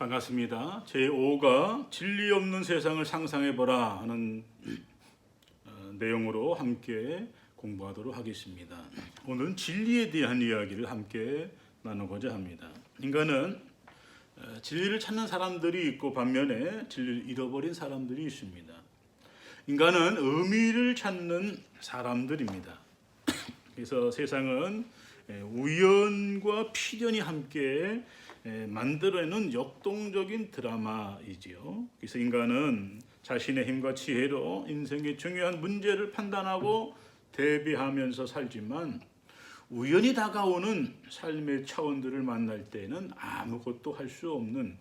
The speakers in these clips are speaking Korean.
반갑습니다. 제5가 진리 없는 세상을 상상해보라 하는 내용으로 함께 공부하도록 하겠습니다. 오늘은 진리에 대한 이야기를 함께 나누고자 합니다. 인간은 진리를 찾는 사람들이 있고 반면에 진리를 잃어버린 사람들이 있습니다. 인간은 의미를 찾는 사람들입니다. 그래서 세상은 우연과 필연이 함께 만들어내는 역동적인 드라마이지요. 그래서 인간은 자신의 힘과 지혜로 인생의 중요한 문제를 판단하고 대비하면서 살지만 우연히 다가오는 삶의 차원들을 만날 때는 아무것도 할 수 없는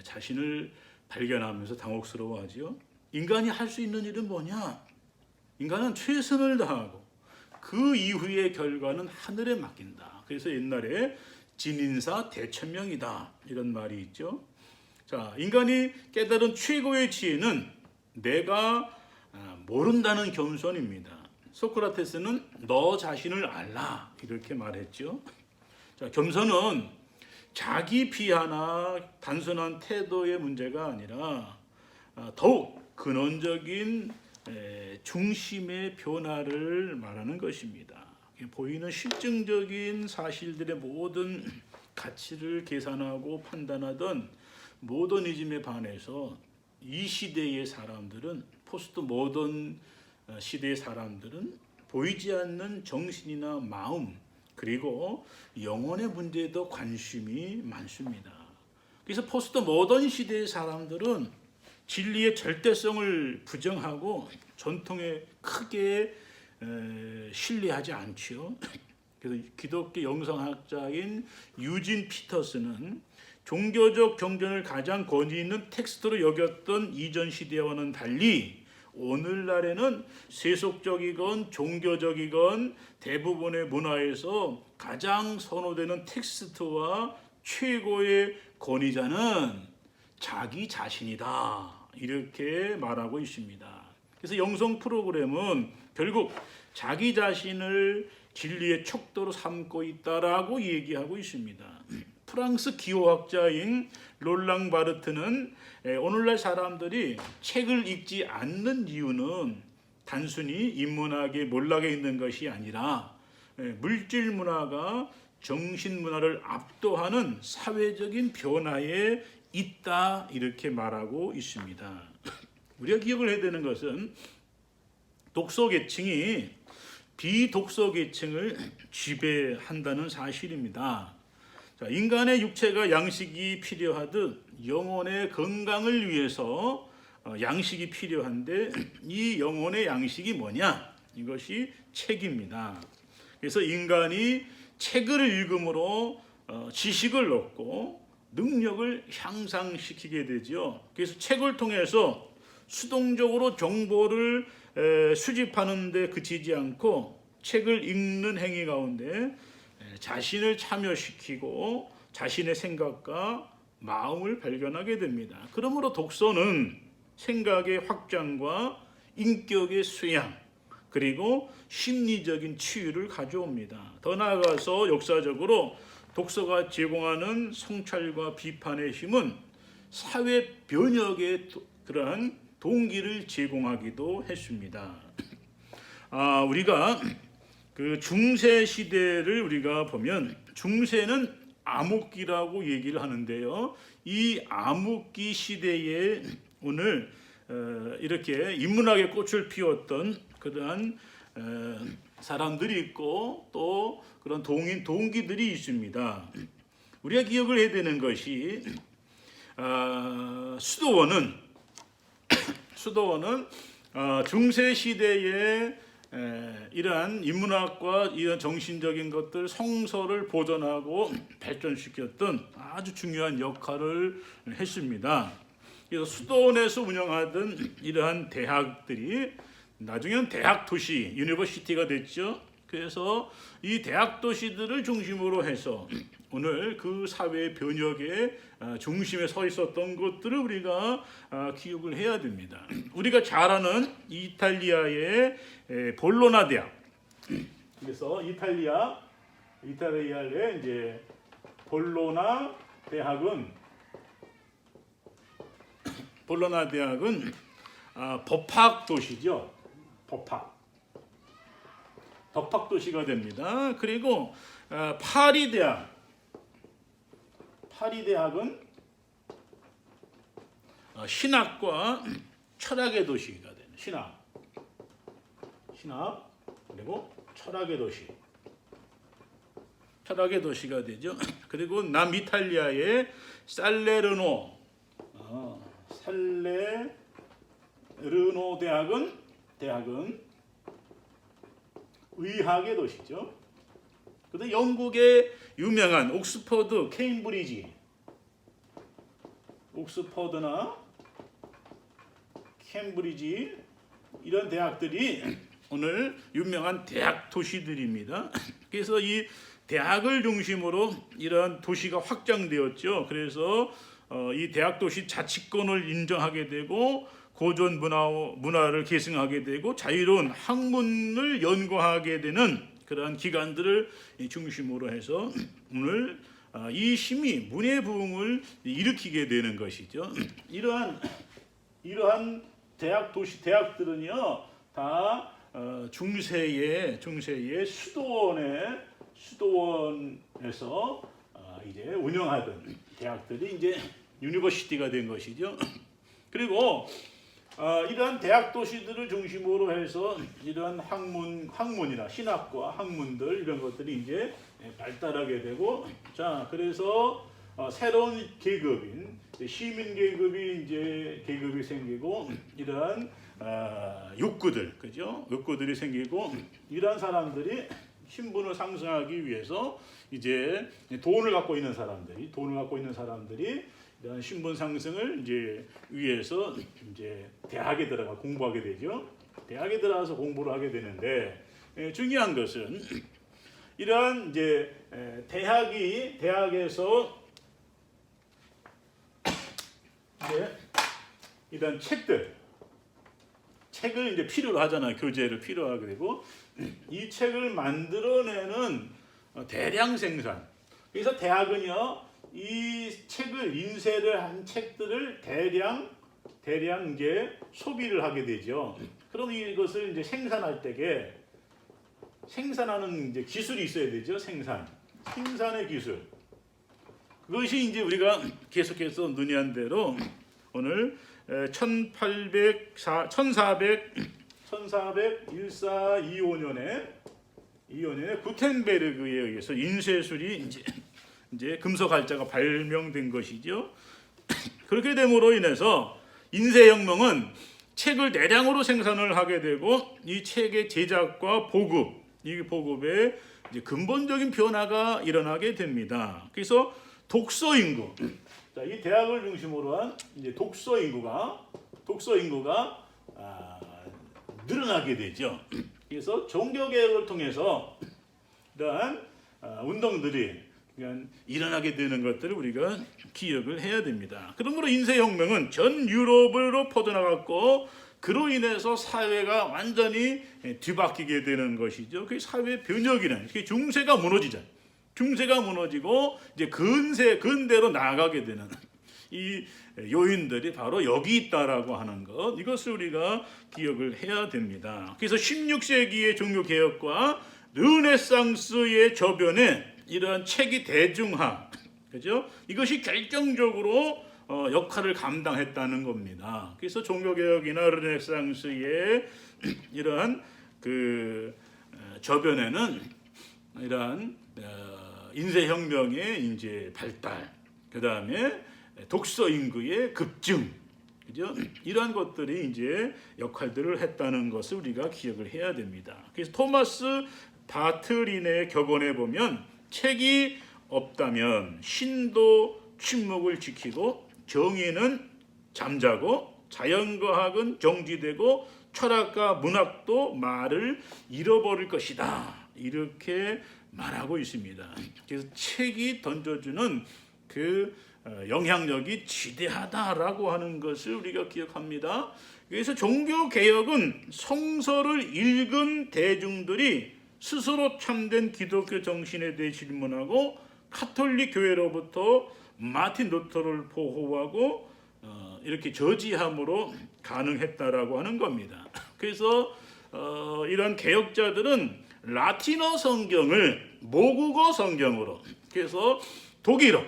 자신을 발견하면서 당혹스러워하지요. 인간이 할 수 있는 일은 뭐냐? 인간은 최선을 다하고 그 이후의 결과는 하늘에 맡긴다. 그래서 옛날에 진인사 대천명이다 이런 말이 있죠. 자, 인간이 깨달은 최고의 지혜는 내가 모른다는 겸손입니다. 소크라테스는 너 자신을 알라 이렇게 말했죠. 자, 겸손은 자기 비하나 단순한 태도의 문제가 아니라 더욱 근원적인 중심의 변화를 말하는 것입니다. 보이는 실증적인 사실들의 모든 가치를 계산하고 판단하던 모더니즘에 반해서 이 시대의 사람들은, 포스트 모던 시대의 사람들은 보이지 않는 정신이나 마음 그리고 영혼의 문제에 더 관심이 많습니다. 그래서 포스트 모던 시대의 사람들은 진리의 절대성을 부정하고 전통에 크게 신뢰하지 않지요. 그래서 기독교 영성학자인 유진 피터스는 종교적 경전을 가장 권위 있는 텍스트로 여겼던 이전 시대와는 달리 오늘날에는 세속적이건 종교적이건 대부분의 문화에서 가장 선호되는 텍스트와 최고의 권위자는 자기 자신이다 이렇게 말하고 있습니다. 그래서 영성 프로그램은 결국 자기 자신을 진리의 척도로 삼고 있다라고 얘기하고 있습니다. 프랑스 기호학자인 롤랑 바르트는 오늘날 사람들이 책을 읽지 않는 이유는 단순히 인문학의 몰락에 있는 것이 아니라 물질 문화가 정신 문화를 압도하는 사회적인 변화에 있다 이렇게 말하고 있습니다. 우리가 기억을 해야 되는 것은 독서 계층이 비독서 계층을 지배한다는 사실입니다. 자, 인간의 육체가 양식이 필요하듯 영혼의 건강을 위해서 양식이 필요한데 이 영혼의 양식이 뭐냐? 이것이 책입니다. 그래서 인간이 책을 읽음으로 지식을 얻고 능력을 향상시키게 되죠. 그래서 책을 통해서 수동적으로 정보를 수집하는 데 그치지 않고 책을 읽는 행위 가운데 자신을 참여시키고 자신의 생각과 마음을 발견하게 됩니다. 그러므로 독서는 생각의 확장과 인격의 수양 그리고 심리적인 치유를 가져옵니다. 더 나아가서 역사적으로 독서가 제공하는 성찰과 비판의 힘은 사회 변혁의 그러한 동기를 제공하기도 했습니다. 우리가 그 중세 시대를 우리가 보면 중세는 암흑기라고 얘기를 하는데요. 이 암흑기 시대에 오늘 이렇게 인문학의 꽃을 피웠던 그러한 사람들이 있고 또 그런 동기들이 있습니다. 우리가 기억을 해야 되는 것이 수도원은 중세 시대에 이러한 인문학과 이런 정신적인 것들 성서를 보존하고 발전시켰던 아주 중요한 역할을 했습니다. 그래서 수도원에서 운영하던 이러한 대학들이 나중에는 대학 도시 유니버시티가 됐죠. 그래서 이 대학 도시들을 중심으로 해서 오늘 그 사회 변혁의 중심에 서 있었던 것들을 우리가 기억을 해야 됩니다. 우리가 잘 아는 이탈리아의 볼로나 대학. 그래서 이탈리아의 이제 볼로나 대학은 볼로나 대학은 법학 도시죠. 법학 도시가 됩니다. 그리고 파리 대학은 신학과 철학의 도시가 되는 신학 그리고 철학의 도시가 되죠. 그리고 남이탈리아의 살레르노 대학은 의학의 도시죠. 그다음 영국의 유명한 옥스퍼드, 옥스퍼드나 캠브리지 이런 대학들이 오늘 유명한 대학 도시들입니다. 그래서 이 대학을 중심으로 이런 도시가 확장되었죠. 그래서 이 대학 도시 자치권을 인정하게 되고 고전 문화를 계승하게 되고 자유로운 학문을 연구하게 되는 그러한 기관들을 중심으로 해서 오늘 이 힘이 문예 부흥을 일으키게 되는 것이죠. 이러한 대학들은요 다 중세의 수도원에서 이제 운영하던 대학들이 이제 유니버시티가 된 것이죠. 그리고 이러한 대학 도시들을 중심으로 해서 이러한 학문이나 신학과 학문들 이런 것들이 이제 발달하게 되고, 자 그래서 새로운 계급인 시민 계급이 생기고 이러한 욕구들이 생기고 이러한 사람들이 신분을 상승하기 위해서 이제 돈을 갖고 있는 사람들이 이런 신분 상승을 이제 위해서 이제 대학에 들어가 공부하게 되죠. 대학에 들어가서 공부를 하게 되는데 중요한 것은 이러한 이제 대학에서 이제 이런 책을 이제 필요로 하잖아요. 교재를 필요하게 되고 이 책을 만들어내는 대량 생산. 그래서 대학은요 이 책을 인쇄를 한 책들을 대량 이제 소비를 하게 되죠. 그럼 이것을 이제 생산할 때에 생산하는 이제 기술이 있어야 되죠. 생산의 기술. 그것이 이제 우리가 계속해서 논의한 대로 오늘 1425년에 구텐베르그에 의해서 인쇄술이 이제 금속활자가 발명된 것이죠. 그렇게 됨으로 인해서 인쇄혁명은 책을 대량으로 생산을 하게 되고 이 책의 제작과 이 보급에 이제 근본적인 변화가 일어나게 됩니다. 그래서 독서 인구, 자, 이 대학을 중심으로 한 이제 독서 인구가 늘어나게 되죠. 그래서 종교 개혁을 통해서 이러한 운동들이 일어나게 되는 것들을 우리가 기억을 해야 됩니다. 그러므로 인쇄혁명은 전 유럽으로 퍼져나갔고 그로 인해서 사회가 완전히 뒤바뀌게 되는 것이죠. 그 사회 변혁이란 중세가 무너지고 이제 근대로 나아가게 되는 이 요인들이 바로 여기 있다라고 하는 것, 이것을 우리가 기억을 해야 됩니다. 그래서 16세기의 종교 개혁과 르네상스의 저변에 이러한 책이 대중화, 그죠? 이것이 결정적으로 역할을 감당했다는 겁니다. 그래서 종교 개혁이나 르네상스의 이러한 그 저변에는 이러한 인쇄혁명의 이제 발달, 그 다음에 독서 인구의 급증, 그죠? 이러한 것들이 이제 역할들을 했다는 것을 우리가 기억을 해야 됩니다. 그래서 토마스 바트린의 격언에 보면 책이 없다면 신도 침묵을 지키고 정의는 잠자고 자연과학은 정지되고 철학과 문학도 말을 잃어버릴 것이다. 이렇게 말하고 있습니다. 그래서 책이 던져주는 그 영향력이 지대하다라고 하는 것을 우리가 기억합니다. 그래서 종교 개혁은 성서를 읽은 대중들이 스스로 참된 기독교 정신에 대해 질문하고 카톨릭 교회로부터 마틴 루터를 보호하고 이렇게 저지함으로 가능했다라고 하는 겁니다. 그래서 이런 개혁자들은 라틴어 성경을 모국어 성경으로, 그래서 독일어,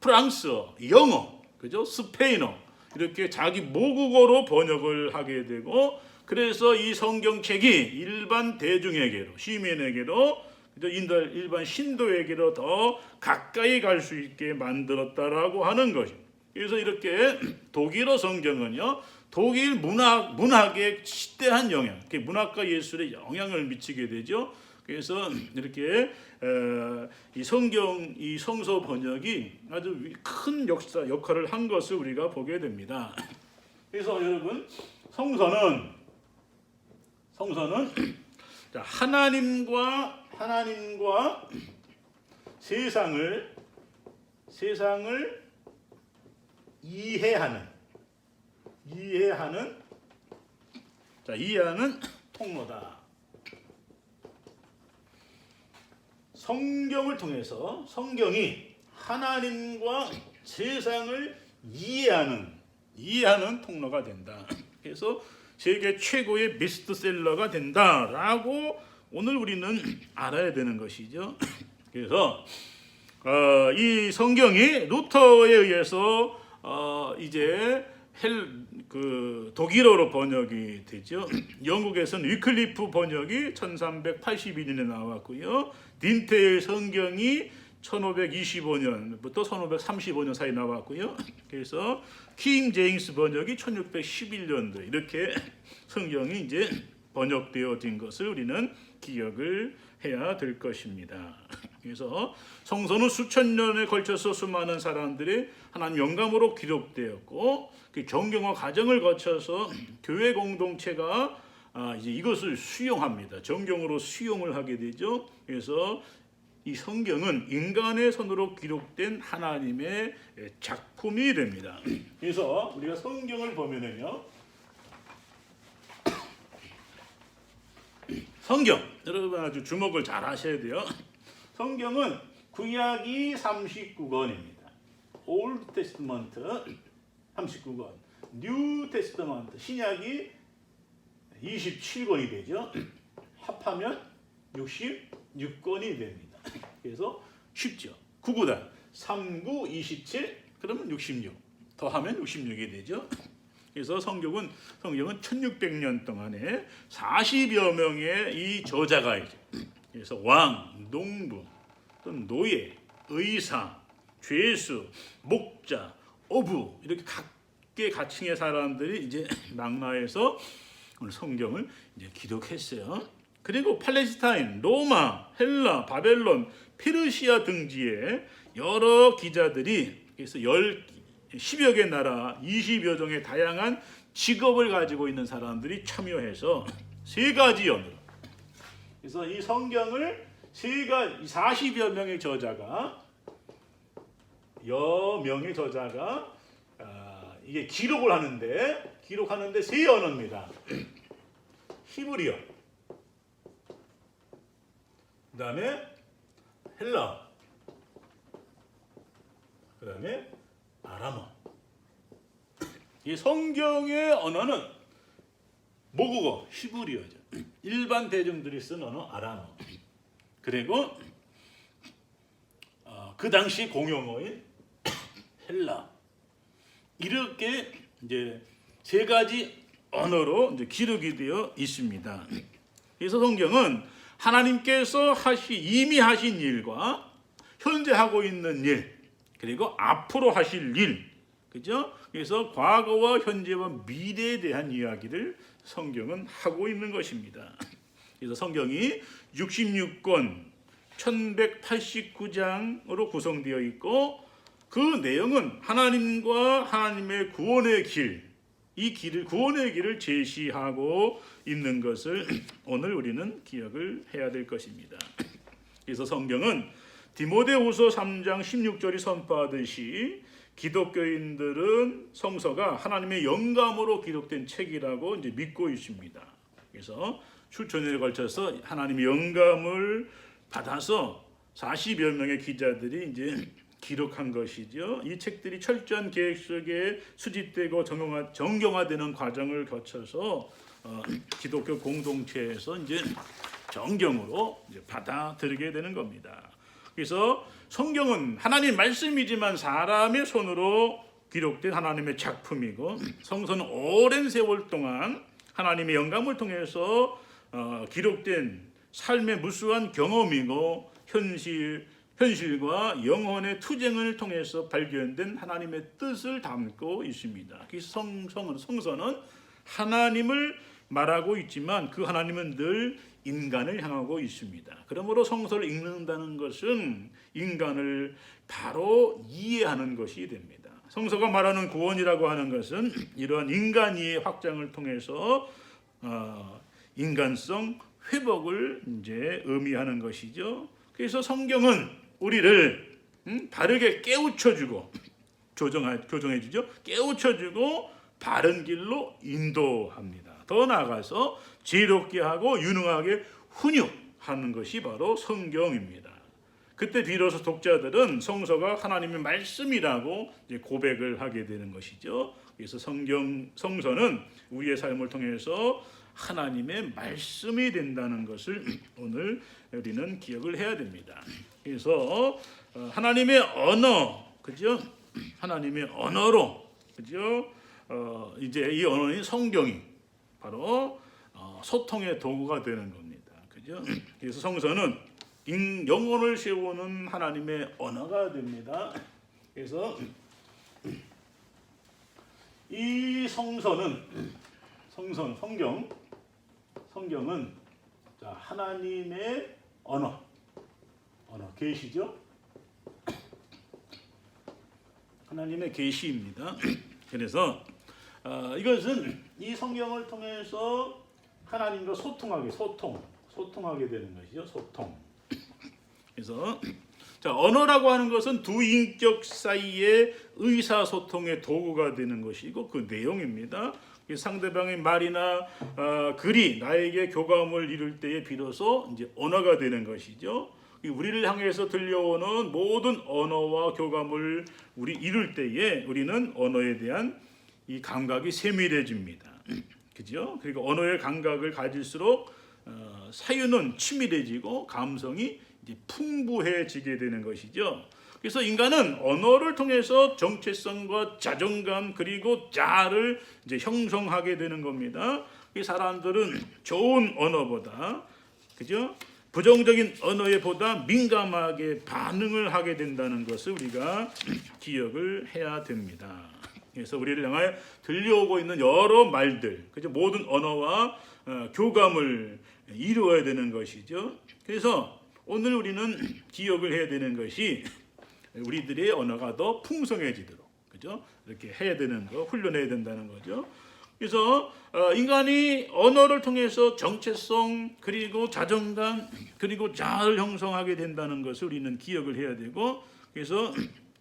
프랑스어, 영어, 그죠? 스페인어 이렇게 자기 모국어로 번역을 하게 되고, 그래서 이 성경책이 일반 대중에게로, 시민에게로, 일반 신도에게로 더 가까이 갈 수 있게 만들었다라고 하는 것이. 그래서 이렇게 독일어 성경은요, 독일 문학에 시대한 영향, 문학과 예술에 영향을 미치게 되죠. 그래서 이렇게 이 성서 번역이 아주 큰 역할을 한 것을 우리가 보게 됩니다. 그래서 여러분, 성서는 하나님과 세상을 이해하는 통로다. 성경을 통해서 성경이 하나님과 세상을 이해하는 통로가 된다. 그래서 세계 최고의 베스트셀러가 된다라고 오늘 우리는 알아야 되는 것이죠. 그래서 이 성경이 루터에 의해서 이제 독일어로 번역이 되죠. 영국에서는 위클리프 번역이 1382년에 나왔고요. 딘테일 성경이 1525년부터 1535년 사이 나왔고요. 그래서 킹 제임스 번역이 1611년도 이렇게 성경이 이제 번역되어진 것을 우리는 기억을 해야 될 것입니다. 그래서 성서는 수천 년에 걸쳐서 수많은 사람들이 하나님 영감으로 기록되었고, 그 정경화 과정을 거쳐서 교회 공동체가 이제 이것을 수용합니다. 정경으로 수용을 하게 되죠. 그래서 이 성경은 인간의 손으로 기록된 하나님의 작품이 됩니다. 그래서 우리가 성경을 보면은요, 성경 여러분 아주 주목을 잘 하셔야 돼요. 성경은 구약이 39권입니다. 올드 테스트먼트 39권, 뉴 테스트먼트 신약이 27권이 되죠. 합하면 66권이 됩니다. 그래서 쉽죠. 9구단 39, 27 그러면 66 더하면 66이 되죠. 그래서 성경은 1600년 동안에 40여 명의 이 저자가 있죠. 그래서 왕, 농부, 또 노예, 의사, 죄수, 목자, 어부 이렇게 각계각층의 사람들이 이제 망라해서 오늘 성경을 이제 기록했어요. 그리고 팔레스타인, 로마, 헬라, 바벨론, 페르시아 등지에 여러 기자들이, 그래서 10여 개 나라 20여 종의 다양한 직업을 가지고 있는 사람들이 참여해서 세 가지 언어로, 그래서 이 성경을 40여 명의 저자가 이게 기록을 하는데 세 언어입니다. 히브리어, 그다음에 헬라, 그다음에 아람어. 이 성경의 언어는 모국어 히브리어죠. 일반 대중들이 쓴 언어 아람어. 그리고 그 당시 공용어인 헬라. 이렇게 이제 세 가지 언어로 이제 기록이 되어 있습니다. 그래서 성경은 하나님께서 이미 하신 일과 현재 하고 있는 일, 그리고 앞으로 하실 일, 그죠? 그래서 과거와 현재와 미래에 대한 이야기를 성경은 하고 있는 것입니다. 그래서 성경이 66권 1189장으로 구성되어 있고, 그 내용은 하나님과 하나님의 구원의 구원의 길을 제시하고 있는 것을 오늘 우리는 기억을 해야 될 것입니다. 그래서 성경은 디모데후서 3장 16절이 선포하듯이 기독교인들은 성서가 하나님의 영감으로 기록된 책이라고 이제 믿고 있습니다. 그래서 수천년에 걸쳐서 하나님의 영감을 받아서 40여 명의 기자들이 이제 기록한 것이죠. 이 책들이 철저한 계획 속에 수집되고 정경화되는 과정을 거쳐서 기독교 공동체에서 이제 정경으로 이제 받아들이게 되는 겁니다. 그래서 성경은 하나님 말씀이지만 사람의 손으로 기록된 하나님의 작품이고, 성서는 오랜 세월 동안 하나님의 영감을 통해서 기록된 삶의 무수한 경험이고, 현실과 영혼의 투쟁을 통해서 발견된 하나님의 뜻을 담고 있습니다. 그래서 성서는 하나님을 말하고 있지만 그 하나님은 늘 인간을 향하고 있습니다. 그러므로 성서를 읽는다는 것은 인간을 바로 이해하는 것이 됩니다. 성서가 말하는 구원이라고 하는 것은 이러한 인간 이해 확장을 통해서 인간성 회복을 이제 의미하는 것이죠. 그래서 성경은 우리를 바르게 깨우쳐주고 교정해주죠. 깨우쳐주고 바른 길로 인도합니다. 더 나아가서 지혜롭게 하고 유능하게 훈육하는 것이 바로 성경입니다. 그때 비로소 독자들은 성서가 하나님의 말씀이라고 이제 고백을 하게 되는 것이죠. 그래서 성서는 우리의 삶을 통해서 하나님의 말씀이 된다는 것을 오늘 우리는 기억을 해야 됩니다. 그래서 하나님의 언어, 그죠? 하나님의 언어로, 그죠? 이제 이 언어인 성경이 바로 소통의 도구가 되는 겁니다. 그죠? 그래서 성서는 영혼을 세우는 하나님의 언어가 됩니다. 그래서 이 성경은 자, 하나님의 언어 계시죠? 하나님의 계시입니다. 그래서 이것은 이 성경을 통해서 하나님과 소통하게 되는 것이죠. 소통. 그래서 자, 언어라고 하는 것은 두 인격 사이의 의사소통의 도구가 되는 것이고 그 내용입니다. 상대방의 말이나 글이 나에게 교감을 이룰 때에 비로소 이제 언어가 되는 것이죠. 우리를 향해서 들려오는 모든 언어와 교감을 우리 이룰 때에 우리는 언어에 대한 이 감각이 세밀해집니다. 그죠? 그리고 언어의 감각을 가질수록 사유는 치밀해지고 감성이 이제 풍부해지게 되는 것이죠. 그래서 인간은 언어를 통해서 정체성과 자존감 그리고 자아를 이제 형성하게 되는 겁니다. 이 사람들은 좋은 언어보다, 그죠? 부정적인 언어에 보다 민감하게 반응을 하게 된다는 것을 우리가 기억을 해야 됩니다. 그래서 우리를 향하여 들려오고 있는 여러 말들, 그죠? 모든 언어와 교감을 이루어야 되는 것이죠. 그래서 오늘 우리는 기억을 해야 되는 것이 우리들의 언어가 더 풍성해지도록, 그죠? 이렇게 해야 되는 거, 훈련해야 된다는 거죠. 그래서 인간이 언어를 통해서 정체성 그리고 자존감 그리고 자아를 형성하게 된다는 것을 우리는 기억을 해야 되고, 그래서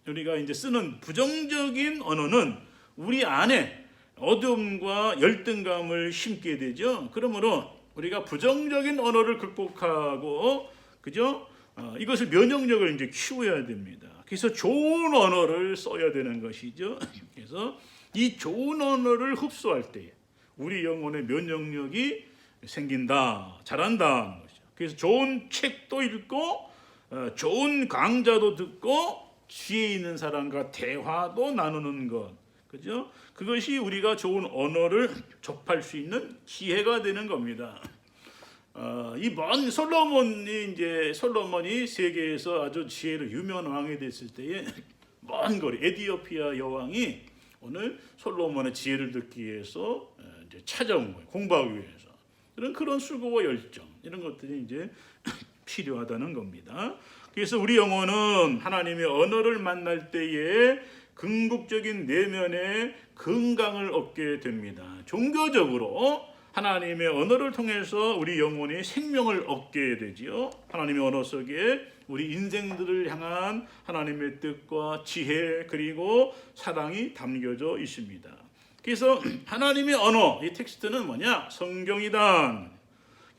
우리가 이제 쓰는 부정적인 언어는 우리 안에 어두움과 열등감을 심게 되죠. 그러므로 우리가 부정적인 언어를 극복하고, 그죠? 이것을 면역력을 이제 키워야 됩니다. 그래서 좋은 언어를 써야 되는 것이죠. 그래서 이 좋은 언어를 흡수할 때 우리 영혼의 면역력이 생긴다, 자란다는 것이죠. 그래서 좋은 책도 읽고 좋은 강좌도 듣고 지혜 있는 사람과 대화도 나누는 것, 그죠? 그것이 우리가 좋은 언어를 접할 수 있는 기회가 되는 겁니다. 이 먼 솔로몬이 세계에서 아주 지혜로 유명한 왕이 됐을 때에 먼 거리 에티오피아 여왕이 오늘 솔로몬의 지혜를 듣기 위해서 이제 찾아온 거예요. 공부하기 위해서. 그런 수고와 열정 이런 것들이 이제 필요하다는 겁니다. 그래서 우리 영혼은 하나님의 언어를 만날 때에 궁극적인 내면의 건강을 얻게 됩니다. 종교적으로 하나님의 언어를 통해서 우리 영혼이 생명을 얻게 되지요. 하나님의 언어 속에 우리 인생들을 향한 하나님의 뜻과 지혜 그리고 사랑이 담겨져 있습니다. 그래서 하나님의 언어, 이 텍스트는 뭐냐? 성경이다.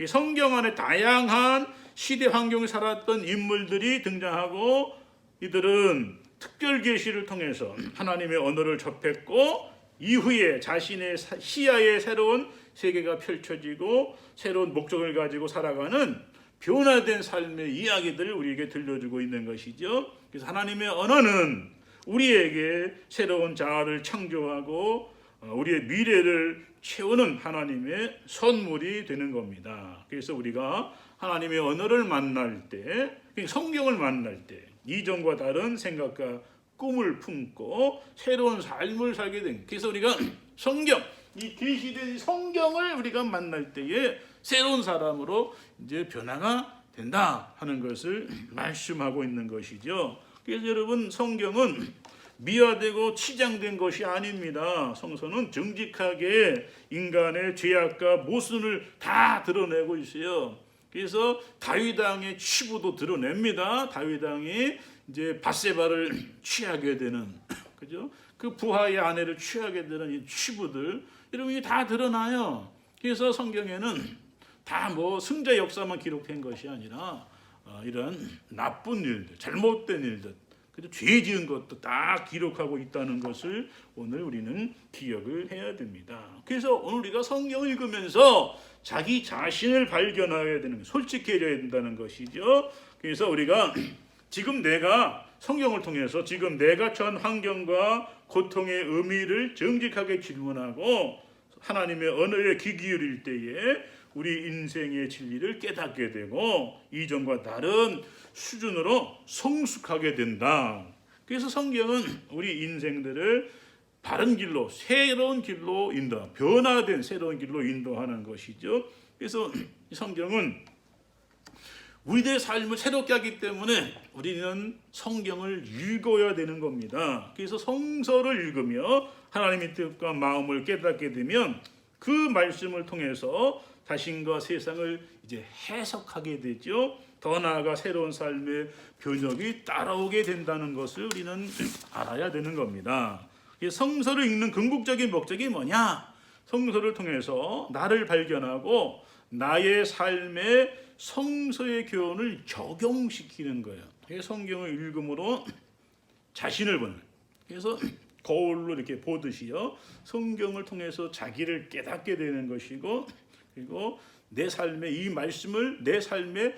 이 성경 안에 다양한 시대 환경에 살았던 인물들이 등장하고 이들은 특별 계시를 통해서 하나님의 언어를 접했고 이후에 자신의 시야에 새로운 세계가 펼쳐지고 새로운 목적을 가지고 살아가는 변화된 삶의 이야기들을 우리에게 들려주고 있는 것이죠. 그래서 하나님의 언어는 우리에게 새로운 자아를 창조하고 우리의 미래를 채우는 하나님의 선물이 되는 겁니다. 그래서 우리가 하나님의 언어를 만날 때, 성경을 만날 때 이전과 다른 생각과 꿈을 품고 새로운 삶을 살게 된. 그래서 우리가 성경, 이 계시된 성경을 우리가 만날 때에 새로운 사람으로 이제 변화가 된다 하는 것을 말씀하고 있는 것이죠. 그래서 여러분, 성경은 미화되고 치장된 것이 아닙니다. 성서는 정직하게 인간의 죄악과 모순을 다 드러내고 있어요. 그래서 다윗 왕의 치부도 드러냅니다. 다윗 왕이 이제 밧세바를 취하게 되는, 그죠? 그 부하의 아내를 취하게 되는 이 치부들, 여러분이 다 드러나요. 그래서 성경에는 다 뭐 승자 역사만 기록된 것이 아니라 이런 나쁜 일들, 잘못된 일들, 그죠? 죄 지은 것도 다 기록하고 있다는 것을 오늘 우리는 기억을 해야 됩니다. 그래서 오늘 우리가 성경을 읽으면서 자기 자신을 발견해야 되는, 솔직해져야 된다는 것이죠. 그래서 우리가 지금 내가 성경을 통해서 지금 내가 처한 환경과 고통의 의미를 정직하게 질문하고 하나님의 언어에 귀 기울일 때에 우리 인생의 진리를 깨닫게 되고 이전과 다른 수준으로 성숙하게 된다. 그래서 성경은 우리 인생들을 바른 길로, 새로운 길로 변화된 새로운 길로 인도하는 것이죠. 그래서 성경은 우리들의 삶을 새롭게 하기 때문에 우리는 성경을 읽어야 되는 겁니다. 그래서 성서를 읽으며 하나님의 뜻과 마음을 깨닫게 되면 그 말씀을 통해서 자신과 세상을 이제 해석하게 되죠. 더 나아가 새로운 삶의 변혁이 따라오게 된다는 것을 우리는 알아야 되는 겁니다. 성서를 읽는 궁극적인 목적이 뭐냐? 성서를 통해서 나를 발견하고 나의 삶에 성서의 교훈을 적용시키는 거예요. 성경을 읽음으로 자신을 보는. 그래서 거울로 이렇게 보듯이요. 성경을 통해서 자기를 깨닫게 되는 것이고, 그리고 내 삶에 이 말씀을 내 삶에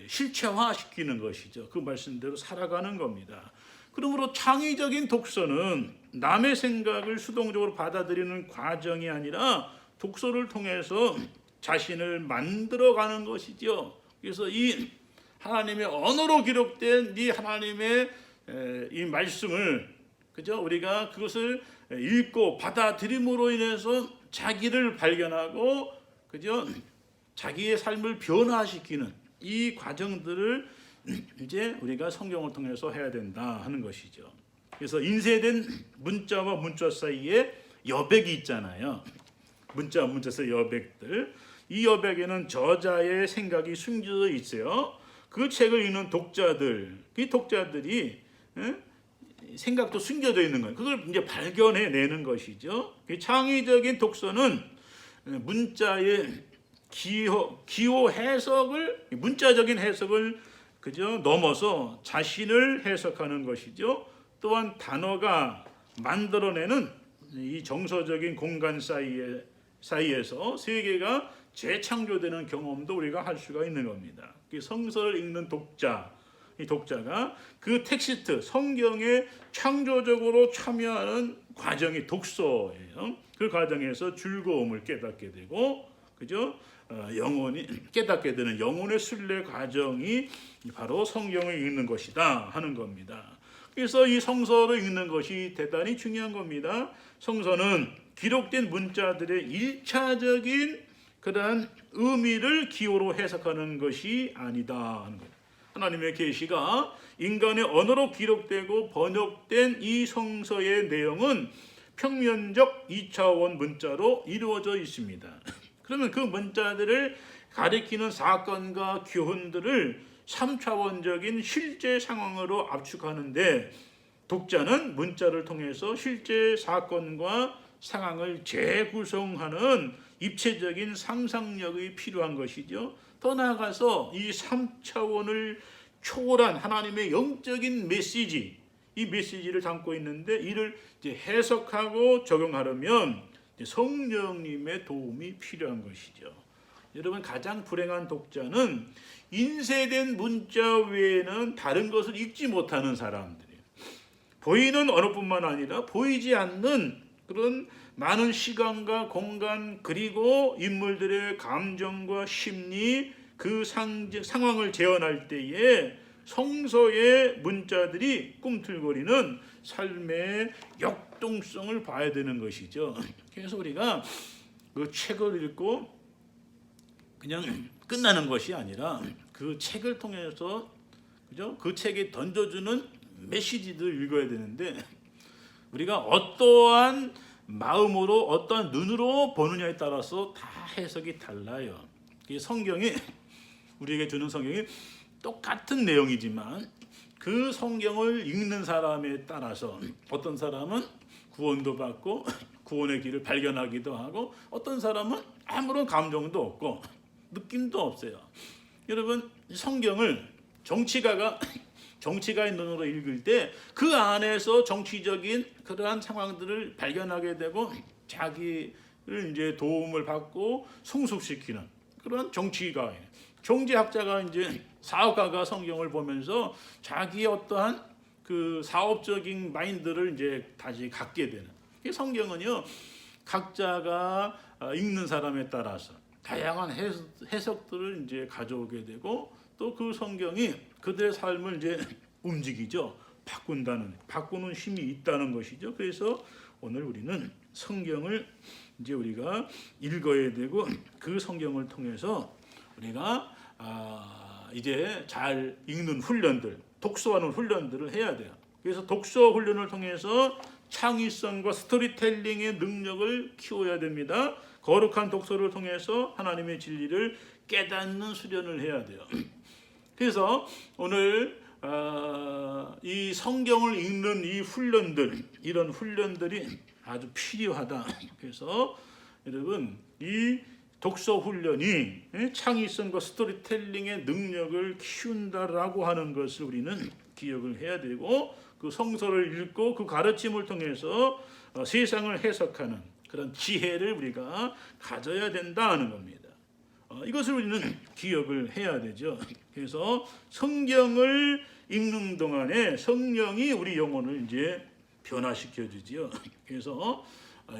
실체화시키는 것이죠. 그 말씀대로 살아가는 겁니다. 그러므로 창의적인 독서는 남의 생각을 수동적으로 받아들이는 과정이 아니라 독서를 통해서 자신을 만들어가는 것이죠. 그래서 이 하나님의 언어로 기록된 이 하나님의 이 말씀을, 그죠? 우리가 그것을 읽고 받아들임으로 인해서 자기를 발견하고, 그죠? 자기의 삶을 변화시키는 이 과정들을 이제 우리가 성경을 통해서 해야 된다 하는 것이죠. 그래서 인쇄된 문자와 문자 사이에 여백이 있잖아요. 문자와 문자 사이 여백들. 이 여백에는 저자의 생각이 숨겨져 있어요. 그 책을 읽는 독자들, 이 독자들이 생각도 숨겨져 있는 거예요. 그걸 이제 발견해내는 것이죠. 창의적인 독서는 문자의 기호 해석을, 문자적인 해석을 그저 넘어서 자신을 해석하는 것이죠. 또한 단어가 만들어내는 이 정서적인 공간 사이에서 세계가 재창조되는 경험도 우리가 할 수가 있는 겁니다. 성서를 읽는 독자, 이 독자가 그 텍스트, 성경에 창조적으로 참여하는 과정이 독서예요. 그 과정에서 즐거움을 깨닫게 되고, 그죠? 영혼이 깨닫게 되는 영혼의 순례 과정이 바로 성경을 읽는 것이다 하는 겁니다. 그래서 이 성서를 읽는 것이 대단히 중요한 겁니다. 성서는 기록된 문자들의 1차적인 그러한 의미를 기호로 해석하는 것이 아니다 하는 거예요. 하나님의 계시가 인간의 언어로 기록되고 번역된 이 성서의 내용은 평면적 2차원 문자로 이루어져 있습니다. 그러면 그 문자들을 가리키는 사건과 교훈들을 3차원적인 실제 상황으로 압축하는데 독자는 문자를 통해서 실제 사건과 상황을 재구성하는 입체적인 상상력이 필요한 것이죠. 더 나아가서 이 3차원을 초월한 하나님의 영적인 메시지, 이 메시지를 담고 있는데 이를 이제 해석하고 적용하려면 성령님의 도움이 필요한 것이죠. 여러분, 가장 불행한 독자는 인쇄된 문자 외에는 다른 것을 읽지 못하는 사람들이에요. 보이는 언어뿐만 아니라 보이지 않는 그런 많은 시간과 공간, 그리고 인물들의 감정과 심리, 그 상황을 재현할 때에 성서의 문자들이 꿈틀거리는 삶의 역동성을 봐야 되는 것이죠. 그래서 우리가 그 책을 읽고 그냥 끝나는 것이 아니라 그 책을 통해서, 그죠? 그 책이 던져주는 메시지들 읽어야 되는데, 우리가 어떠한 마음으로, 어떠한 눈으로 보느냐에 따라서 다 해석이 달라요. 성경이 우리에게 주는 성경이 똑같은 내용이지만 그 성경을 읽는 사람에 따라서 어떤 사람은 구원도 받고 구원의 길을 발견하기도 하고, 어떤 사람은 아무런 감정도 없고 느낌도 없어요. 여러분, 성경을 정치가의 눈으로 읽을 때 그 안에서 정치적인 그러한 상황들을 발견하게 되고 자기를 이제 도움을 받고 성숙시키는 그런 경제학자가 이제 사업가가 성경을 보면서 자기의 어떠한 그 사업적인 마인드를 이제 다시 갖게 되는. 성경은요, 각자가 읽는 사람에 따라서 다양한 해석들을 이제 가져오게 되고, 또 그 성경이 그들의 삶을 이제 움직이죠. 바꾸는 힘이 있다는 것이죠. 그래서 오늘 우리는 성경을 이제 우리가 읽어야 되고, 그 성경을 통해서 우리가 이제 잘 읽는 훈련들, 독서하는 훈련들을 해야 돼요. 그래서 독서 훈련을 통해서 창의성과 스토리텔링의 능력을 키워야 됩니다. 거룩한 독서를 통해서 하나님의 진리를 깨닫는 수련을 해야 돼요. 그래서 오늘 이 성경을 읽는 이 훈련들, 이런 훈련들이 아주 필요하다. 그래서 여러분, 이 독서 훈련이 창의성과 스토리텔링의 능력을 키운다라고 하는 것을 우리는 기억을 해야 되고, 그 성서를 읽고 그 가르침을 통해서 세상을 해석하는 그런 지혜를 우리가 가져야 된다는 겁니다. 이것을 우리는 기억을 해야 되죠. 그래서 성경을 읽는 동안에 성령이 우리 영혼을 이제 변화시켜 주지요. 그래서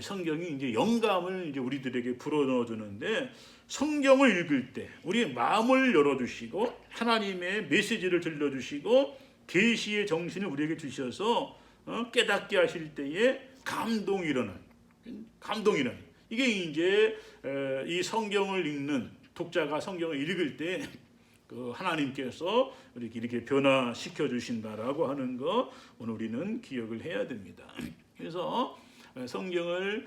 성경이 이제 영감을 이제 우리들에게 불어넣어 주는데, 성경을 읽을 때 우리 마음을 열어 주시고 하나님의 메시지를 들려 주시고 계시의 정신을 우리에게 주셔서 깨닫게 하실 때에 감동이 일어나는. 이게 이제 이 성경을 읽는 독자가 성경을 읽을 때 그 하나님께서 이렇게 변화시켜 주신다라고 하는 거 오늘 우리는 기억을 해야 됩니다. 그래서 성경을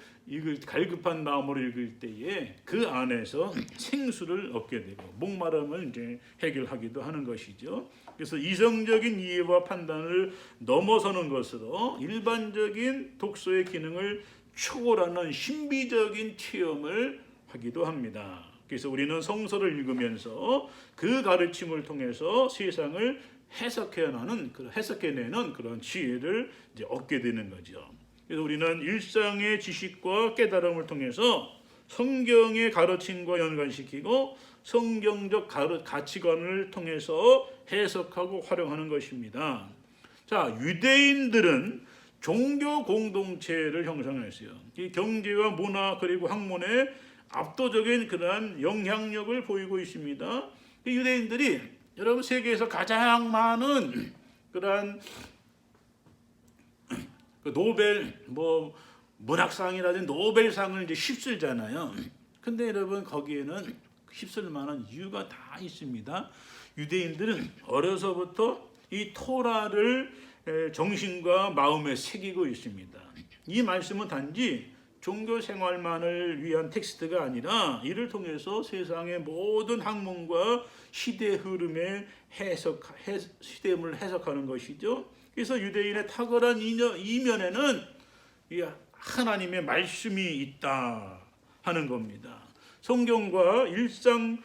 갈급한 마음으로 읽을 때에 그 안에서 생수를 얻게 되고 목마름을 이제 해결하기도 하는 것이죠. 그래서 이성적인 이해와 판단을 넘어서는 것으로 일반적인 독서의 기능을 초월하는 신비적인 체험을 하기도 합니다. 그래서 우리는 성서를 읽으면서 그 가르침을 통해서 세상을 해석해내는 그런 지혜를 이제 얻게 되는 거죠. 그래서 우리는 일상의 지식과 깨달음을 통해서 성경의 가르침과 연관시키고 성경적 가치관을 통해서 해석하고 활용하는 것입니다. 자, 유대인들은 종교 공동체를 형성했어요. 이 경제와 문화 그리고 학문에 압도적인 그러한 영향력을 보이고 있습니다. 이 유대인들이 여러분 세계에서 가장 많은 그러한 노벨 문학상이라든지 노벨상을 이제 휩쓸잖아요. 근데 여러분 거기에는 휩쓸 만한 이유가 다 있습니다. 유대인들은 어려서부터 이 토라를 정신과 마음에 새기고 있습니다. 이 말씀은 단지 종교 생활만을 위한 텍스트가 아니라 이를 통해서 세상의 모든 학문과 시대 흐름의 시대를 해석하는 것이죠. 그래서 유대인의 탁월한 이면에는 하나님의 말씀이 있다 하는 겁니다. 성경과 일상을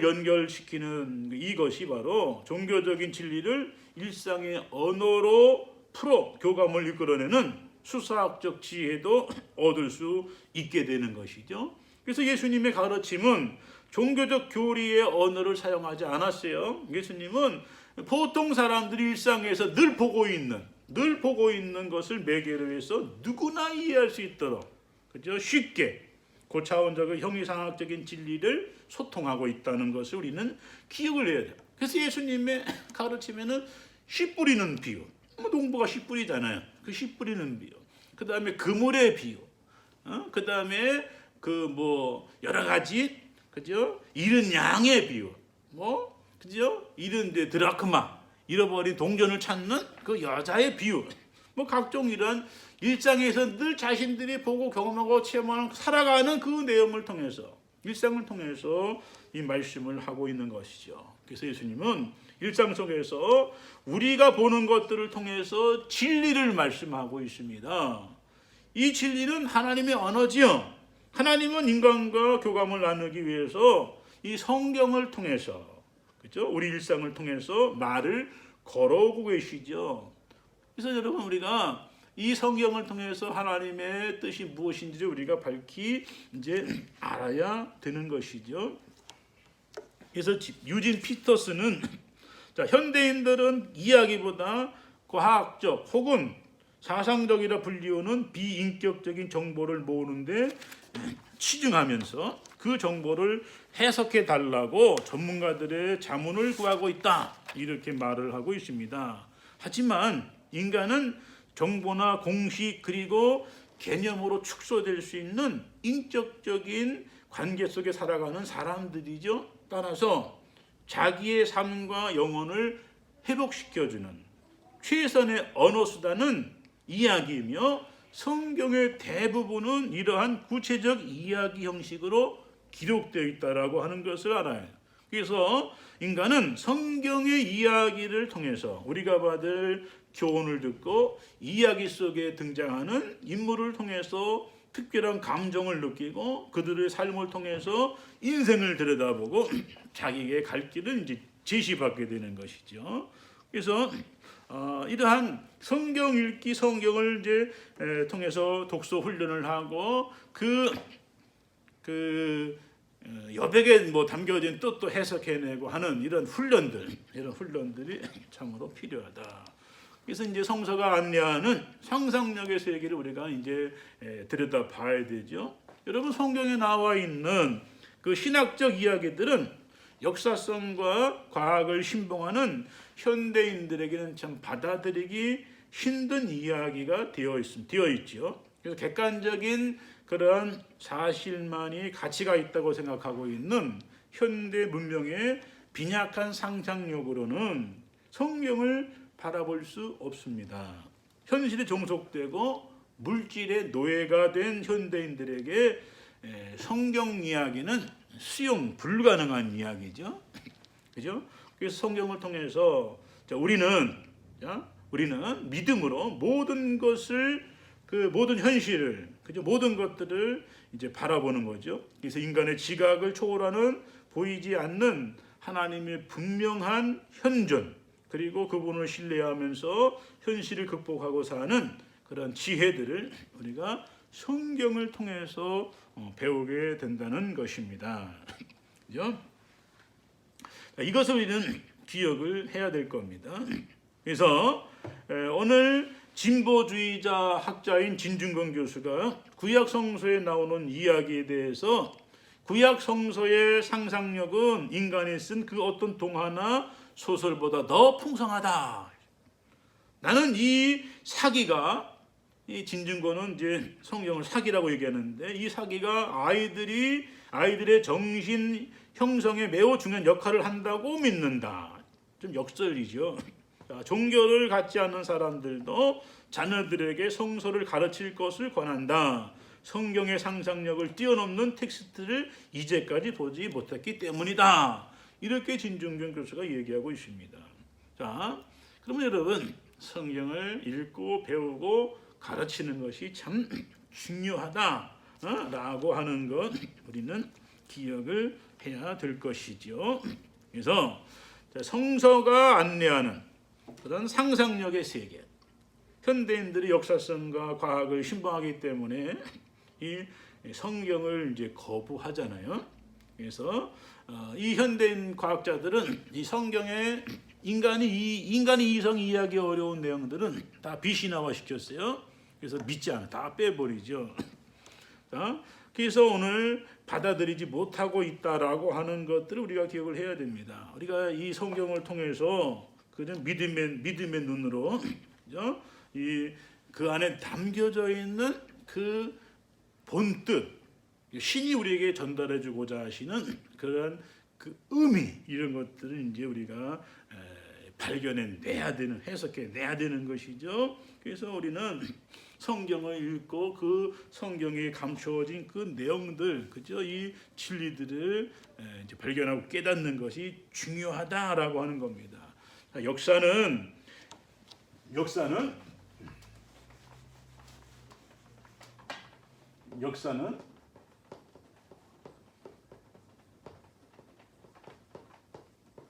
연결시키는 이것이 바로 종교적인 진리를 일상의 언어로 풀어 교감을 이끌어내는 수사학적 지혜도 얻을 수 있게 되는 것이죠. 그래서 예수님의 가르침은 종교적 교리의 언어를 사용하지 않았어요. 예수님은 보통 사람들이 일상에서 늘 보고 있는 것을 매개로 해서 누구나 이해할 수 있도록, 그죠? 쉽게 고차원적 형이상학적인 진리를 소통하고 있다는 것을 우리는 기억을 해야 돼요. 그래서 예수님의 가르침에는 씨 뿌리는 비유, 농부가 씨 뿌리잖아요. 그 씨 뿌리는 비유, 그 다음에 그물의 비유, 그 다음에 여러 가지, 그죠? 잃은 양의 비유, 그죠? 잃은 데 드라크마, 잃어버린 동전을 찾는 그 여자의 비유, 각종 이런 일상에서 늘 자신들이 보고 경험하고 체험하는 살아가는 그 내용을 통해서, 일상을 통해서 이 말씀을 하고 있는 것이죠. 그래서 예수님은 일상 속에서 우리가 보는 것들을 통해서 진리를 말씀하고 있습니다. 이 진리는 하나님의 언어지요. 하나님은 인간과 교감을 나누기 위해서 이 성경을 통해서, 그렇죠? 우리 일상을 통해서 말을 걸어오고 계시죠. 그래서 여러분, 우리가 이 성경을 통해서 하나님의 뜻이 무엇인지를 우리가 밝히 이제 알아야 되는 것이죠. 그래서 유진 피터스는 현대인들은 이야기보다 과학적 혹은 사상적이라 불리우는 비인격적인 정보를 모으는데 치중하면서 그 정보를 해석해 달라고 전문가들의 자문을 구하고 있다, 이렇게 말을 하고 있습니다. 하지만 인간은 정보나 공식 그리고 개념으로 축소될 수 있는 인격적인 관계 속에 살아가는 사람들이죠. 따라서 자기의 삶과 영혼을 회복시켜주는 최선의 언어 수단은 이야기이며, 성경의 대부분은 이러한 구체적 이야기 형식으로 기록되어 있다라고 하는 것을 알아요. 그래서 인간은 성경의 이야기를 통해서 우리가 받을 교훈을 듣고 이야기 속에 등장하는 인물을 통해서 특별한 감정을 느끼고 그들의 삶을 통해서 인생을 들여다보고 자기의 갈 길을 이제 제시받게 되는 것이죠. 그래서 이러한 성경 읽기, 성경을 이제 통해서 독서 훈련을 하고 여백에 담겨진 뜻도 해석해내고 하는 이런 훈련들이 참으로 필요하다. 그래서 이제 성서가 안내하는 상상력의 세계를 우리가 이제 들여다 봐야 되죠. 여러분, 성경에 나와 있는 그 신학적 이야기들은 역사성과 과학을 신봉하는 현대인들에게는 참 받아들이기 힘든 이야기가 되어 있죠. 그래서 객관적인 그러한 사실만이 가치가 있다고 생각하고 있는 현대 문명의 빈약한 상상력으로는 성경을 바라볼 수 없습니다. 현실에 종속되고 물질의 노예가 된 현대인들에게 성경 이야기는 수용 불가능한 이야기죠. 그죠? 그래서 성경을 통해서 우리는 믿음으로 모든 것을, 모든 현실을, 그죠? 모든 것들을 이제 바라보는 거죠. 그래서 인간의 지각을 초월하는 보이지 않는 하나님의 분명한 현존, 그리고 그분을 신뢰하면서 현실을 극복하고 사는 그런 지혜들을 우리가 성경을 통해서 배우게 된다는 것입니다. 그죠? 이것을 우리는 기억을 해야 될 겁니다. 그래서 오늘 진보주의자 학자인 진중권 교수가 구약 성서에 나오는 이야기에 대해서 구약 성서의 상상력은 인간이 쓴 그 어떤 동화나 소설보다 더 풍성하다. 나는 이 사기가, 이 진중권은 이제 성경을 사기라고 얘기하는데, 이 사기가 아이들의 정신 형성에 매우 중요한 역할을 한다고 믿는다. 좀 역설이죠. 종교를 갖지 않는 사람들도 자녀들에게 성서를 가르칠 것을 권한다. 성경의 상상력을 뛰어넘는 텍스트를 이제까지 보지 못했기 때문이다. 이렇게 진중권 교수가 얘기하고 있습니다. 자, 그러면 여러분, 성경을 읽고 배우고 가르치는 것이 참 중요하다라고 하는 것 우리는 기억을 해야 될 것이죠. 그래서 성서가 안내하는 그런 상상력의 세계. 현대인들이 역사성과 과학을 신봉하기 때문에 이 성경을 이제 거부하잖아요. 그래서 이 현대인 과학자들은 이 성경에 인간이 이성 이해하기 어려운 내용들은 다 비신화화 시켰어요. 그래서 믿지 않아, 다 빼버리죠. 자, 그래서 오늘 받아들이지 못하고 있다라고 하는 것들을 우리가 기억을 해야 됩니다. 우리가 이 성경을 통해서 그냥 믿음의 눈으로, 그죠? 그 안에 담겨져 있는 그 본뜻, 신이 우리에게 전달해주고자 하시는 그런 그 의미, 이런 것들을 이제 우리가 발견해내야 되는, 해석해내야 되는 것이죠. 그래서 우리는 성경을 읽고 그 성경에 감추어진 그 내용들, 그죠? 이 진리들을 이제 발견하고 깨닫는 것이 중요하다라고 하는 겁니다. 자, 역사는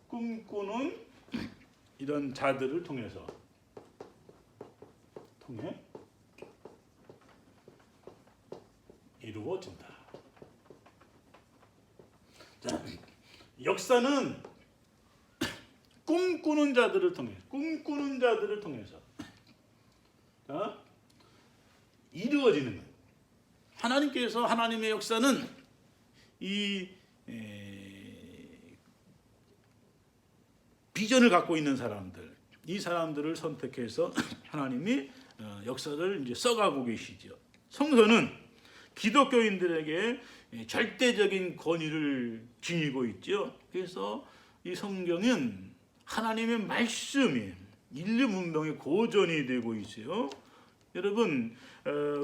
꿈꾸는 이런 자들을 통해 이루어진다. 자, 역사는 꿈꾸는 자들을 통해서 자, 이루어지는 것. 하나님께서, 하나님의 역사는 이 비전을 갖고 있는 사람들, 이 사람들을 선택해서 하나님이 역사를 이제 써가고 계시죠. 성서는 기독교인들에게 절대적인 권위를 지니고 있죠. 그래서 이 성경은 하나님의 말씀이 인류 문명의 고전이 되고 있어요. 여러분,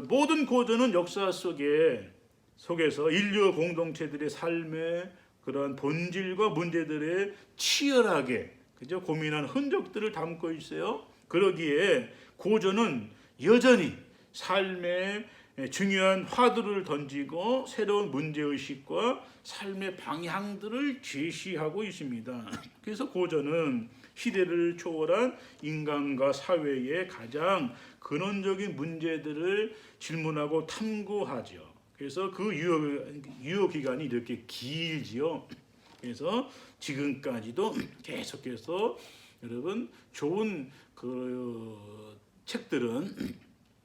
모든 고전은 역사 속에서 인류 공동체들의 삶의 그러한 본질과 문제들에 치열하게, 그죠? 고민한 흔적들을 담고 있어요. 그러기에 고전은 여전히 삶의 중요한 화두를 던지고 새로운 문제의식과 삶의 방향들을 제시하고 있습니다. 그래서 고전은 시대를 초월한 인간과 사회의 가장 근원적인 문제들을 질문하고 탐구하죠. 그래서 그 유효 기간이 이렇게 길지요. 그래서 지금까지도 계속해서 여러분 좋은 그 책들은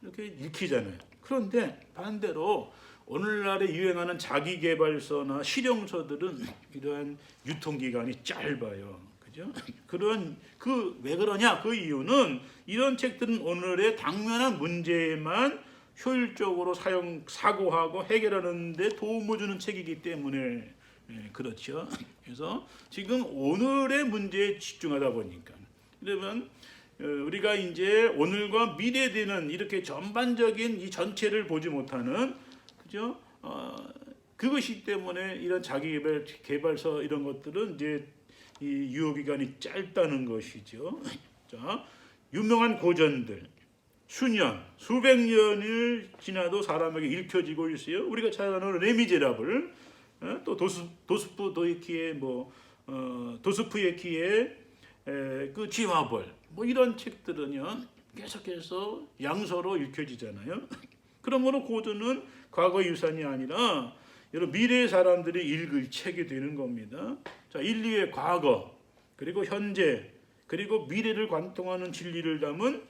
이렇게 읽히잖아요. 그런데 반대로 오늘날에 유행하는 자기계발서나 실용서들은 이러한 유통기간이 짧아요. 그죠? 왜 그러냐? 그 이유는 이런 책들은 오늘의 당면한 문제에만 효율적으로 사고하고 해결하는 데 도움을 주는 책이기 때문에 그렇죠. 그래서 지금 오늘의 문제에 집중하다 보니까, 그러면 우리가 이제 오늘과 미래에 대한 이렇게 전반적인 이 전체를 보지 못하는, 그죠? 그것이 때문에 이런 자기개발서 이런 것들은 이제 이 유효 기간이 짧다는 것이죠. 자, 유명한 고전들 수년, 수백 년을 지나도 사람에게 읽혀지고 있어요. 우리가 잘 아는 레미제라블, 또 도스토옙스키의 도스토옙스키의 그 지화벌, 이런 책들은요 계속해서 양서로 읽혀지잖아요. 그러므로 고전은 과거의 유산이 아니라 여러 미래의 사람들이 읽을 책이 되는 겁니다. 자, 인류의 과거, 그리고 현재, 그리고 미래를 관통하는 진리를 담은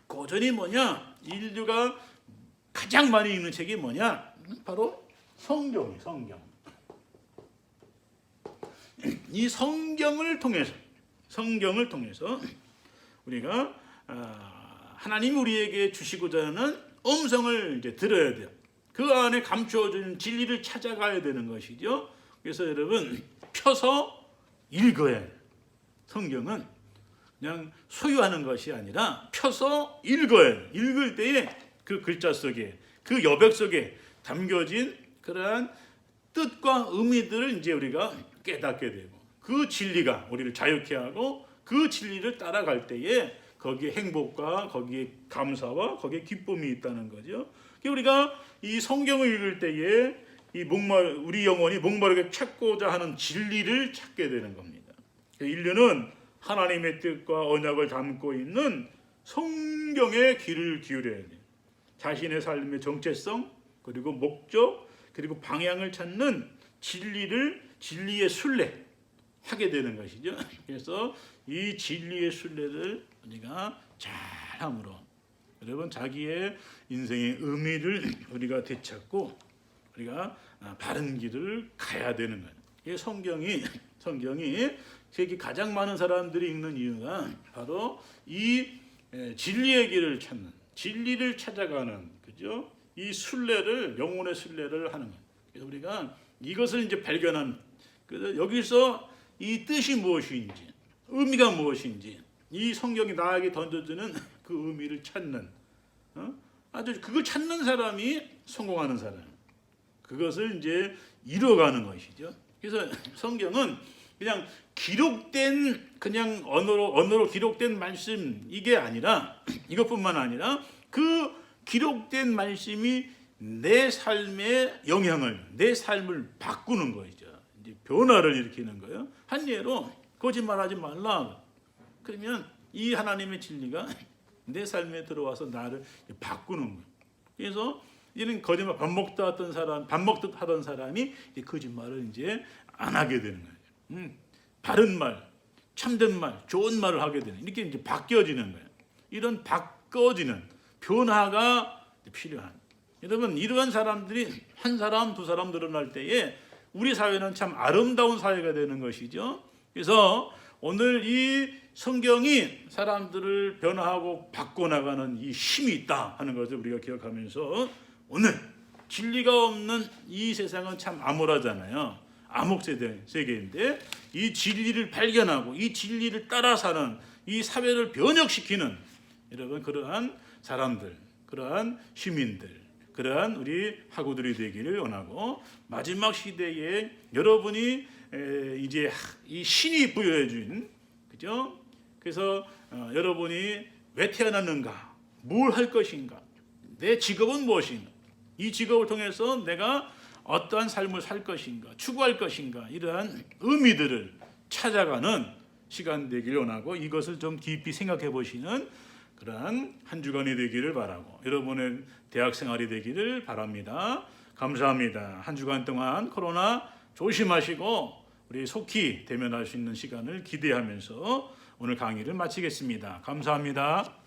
고전이 뭐냐? 인류가 가장 많이 읽는 책이 뭐냐? 바로 성경. 이 성경을 통해서 우리가 하나님이 우리에게 주시고자 하는 음성을 이제 들어야 돼요. 그 안에 감추어진 진리를 찾아가야 되는 것이죠. 그래서 여러분 펴서 읽어야 해요. 성경은 그냥 소유하는 것이 아니라 펴서 읽어야 해요. 읽을 때에 그 글자 속에, 그 여백 속에 담겨진 그러한 뜻과 의미들을 이제 우리가 깨닫게 되고, 그 진리가 우리를 자유케 하고 그 진리를 따라갈 때에 거기에 행복과 거기에 감사와 거기에 기쁨이 있다는 거죠. 우리가 이 성경을 읽을 때에 우리 영혼이 목마르게 찾고자 하는 진리를 찾게 되는 겁니다. 인류는 하나님의 뜻과 언약을 담고 있는 성경의 귀를 기울여야 돼요. 자신의 삶의 정체성, 그리고 목적, 그리고 방향을 찾는 진리의 순례 하게 되는 것이죠. 그래서 이 진리의 순례를 우리가 잘함으로 여러분 자기의 인생의 의미를 우리가 되찾고 우리가 바른 길을 가야 되는 거예요. 이 성경이 세계 가장 많은 사람들이 읽는 이유가 바로 이 진리의 길을 찾는, 진리를 찾아가는, 그죠? 이 순례를, 영혼의 순례를 하는 거예요. 그래서 우리가 이것을 이제 발견한, 그래서 여기서 이 뜻이 무엇인지, 의미가 무엇인지, 이 성경이 나에게 던져주는 그 의미를 찾는, 아주 그걸 찾는 사람이 성공하는 사람. 그것을 이제 이뤄가는 것이죠. 그래서 성경은 그냥 기록된, 그냥 언어로 기록된 말씀, 이게 아니라, 이것뿐만 아니라 그 기록된 말씀이 내 삶의 영향을, 내 삶을 바꾸는 거죠. 이제 변화를 일으키는 거예요. 한 예로 거짓말하지 말라. 그러면 이 하나님의 진리가 내 삶에 들어와서 나를 바꾸는 거예요. 그래서 이런 거짓말 밥 먹듯 하던 사람이 이제 거짓말을 이제 안 하게 되는 거예요. 바른 말, 참된 말, 좋은 말을 하게 되는, 이렇게 이제 바뀌어지는 거예요. 이런 바꿔지는 변화가 필요한. 여러분, 이러한 사람들이 한 사람, 두 사람 늘어날 때에 우리 사회는 참 아름다운 사회가 되는 것이죠. 그래서 오늘 이 성경이 사람들을 변화하고 바꿔나가는 이 힘이 있다 하는 것을 우리가 기억하면서, 오늘 진리가 없는 이 세상은 참 암울하잖아요. 암흑 세계인데 이 진리를 발견하고 이 진리를 따라 사는, 이 사회를 변혁시키는 여러분 그러한 사람들, 그러한 시민들, 그러한 우리 학우들이 되기를 원하고, 마지막 시대에 여러분이 이제 이 신이 부여해 준, 그죠? 그래서 여러분이 왜 태어났는가, 뭘 할 것인가, 내 직업은 무엇인가, 이 직업을 통해서 내가 어떠한 삶을 살 것인가, 추구할 것인가, 이러한 의미들을 찾아가는 시간 되기를 원하고, 이것을 좀 깊이 생각해 보시는 그러한 한 주간이 되기를 바라고, 여러분의 대학 생활이 되기를 바랍니다. 감사합니다. 한 주간 동안 코로나 조심하시고 우리 속히 대면할 수 있는 시간을 기대하면서 오늘 강의를 마치겠습니다. 감사합니다.